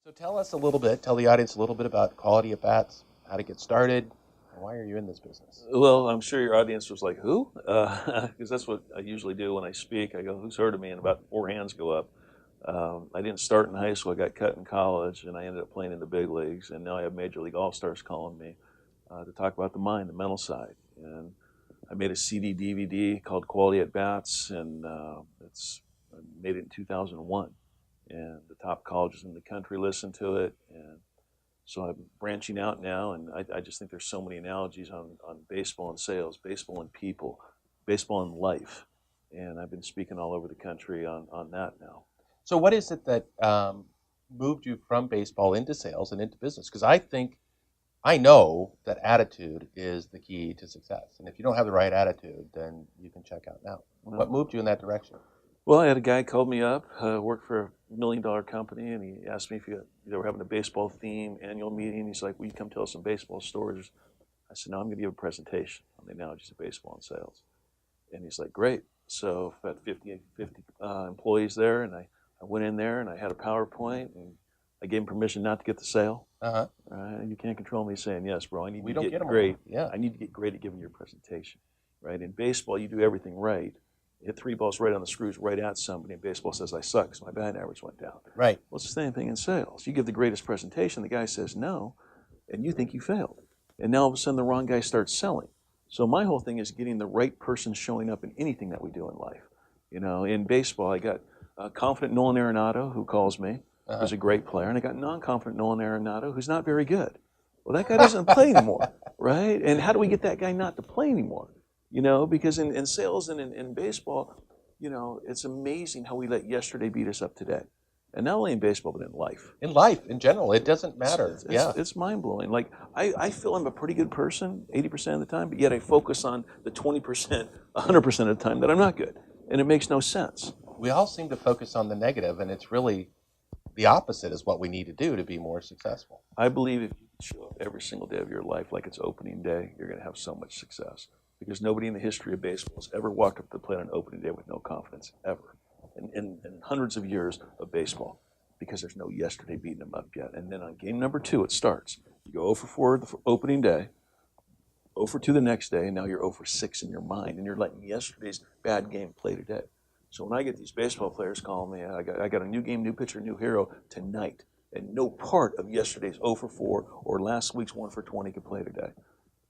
So tell the audience a little bit about Quality at Bats, how to get started, and why are you in this business? Well, I'm sure your audience was like, who? Because that's what I usually do when I speak. I go, who's heard of me? And about four hands go up. I didn't start in high school. I got cut in college, and I ended up playing in the big leagues. And now I have Major League All-Stars calling me to talk about the mind, the mental side. And I made a CD DVD called Quality at Bats, and I made it in 2001. And the top colleges in the country listened to it. And so I'm branching out now, and I just think there's so many analogies on baseball and sales, baseball and people, baseball and life. And I've been speaking all over the country on that now. So what is it that moved you from baseball into sales and into business? Because I know that attitude is the key to success. And if you don't have the right attitude, then you can check out now. What moved you in that direction? Well, I had a guy called me up, worked for a $1 million company, and he asked me if they were having a baseball theme annual meeting. He's like, will you come tell us some baseball stories? I said, no, I'm going to give a presentation on the analogies of baseball and sales. And he's like, great. So I had 50 employees there, and I went in there, and I had a PowerPoint, and I gave him permission not to get the sale. Uh-huh. You can't control me saying, yes, bro, I need to get get great. Yeah. I need to get great at giving your presentation. Right? In baseball, you do everything right. Hit three balls right on the screws right at somebody, and baseball says, I suck because my batting average went down. Right. Well, it's the same thing in sales. You give the greatest presentation, the guy says no, and you think you failed. And now all of a sudden the wrong guy starts selling. So my whole thing is getting the right person showing up in anything that we do in life. You know, in baseball, I got confident Nolan Arenado, who calls me, who's a great player, and I got non-confident Nolan Arenado, who's not very good. Well, that guy doesn't play anymore, right? And how do we get that guy not to play anymore? You know, because in sales and in baseball, you know, it's amazing how we let yesterday beat us up today. And not only in baseball, but in life. In life, in general, it doesn't matter. It's mind-blowing. Like, I feel I'm a pretty good person 80% of the time, but yet I focus on the 20%, 100% of the time that I'm not good. And it makes no sense. We all seem to focus on the negative, and it's really the opposite is what we need to do to be more successful. I believe if you show up every single day of your life like it's opening day, you're going to have so much success. Because nobody in the history of baseball has ever walked up to the plate on opening day with no confidence, ever. In hundreds of years of baseball, because there's no yesterday beating them up yet. And then on game number 2, it starts. You go 0 for 4 the opening day, 0 for 2 the next day, and now you're 0 for 6 in your mind, and you're letting yesterday's bad game play today. So when I get these baseball players calling me, I got a new game, new pitcher, new hero tonight, and no part of yesterday's 0 for 4 or last week's 1 for 20 could play today.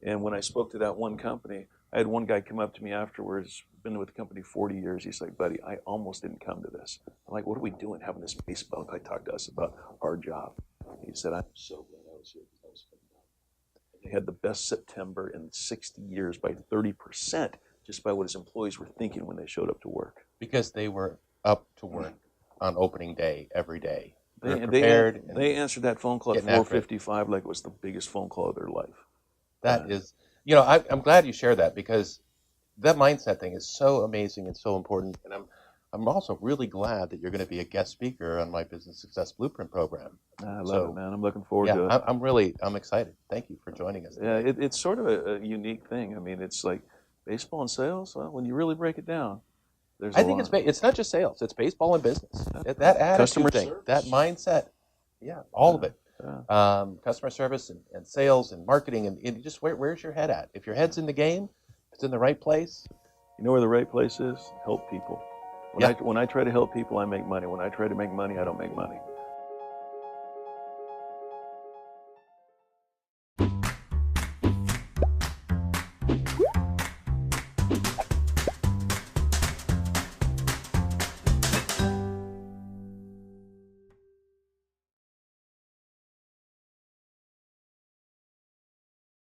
And when I spoke to that one company, I had one guy come up to me afterwards, been with the company 40 years. He's like, buddy, I almost didn't come to this. I'm like, what are we doing having this baseball guy talk to us about our job? He said, I'm so glad I was here because I was done. They had the best September in 60 years by 30% just by what his employees were thinking when they showed up to work. Because they were up to work on opening day every day. They answered that phone call at 4:55 like it was the biggest phone call of their life. That is, you know, I'm glad you share that because that mindset thing is so amazing and so important. And I'm also really glad that you're going to be a guest speaker on my Business Success Blueprint program. I love it, man. I'm looking forward to it. I'm excited. Thank you for joining us. Yeah, it's sort of a unique thing. I mean, it's like baseball and sales. Well, when you really break it down, I think it's not just sales. It's baseball and business. That attitude thing, that mindset, all of it. Customer service and sales and marketing and just where's your head at? If your head's in the game, if it's in the right place. You know where the right place is? Help people. When I try to help people, I make money. When I try to make money, I don't make money.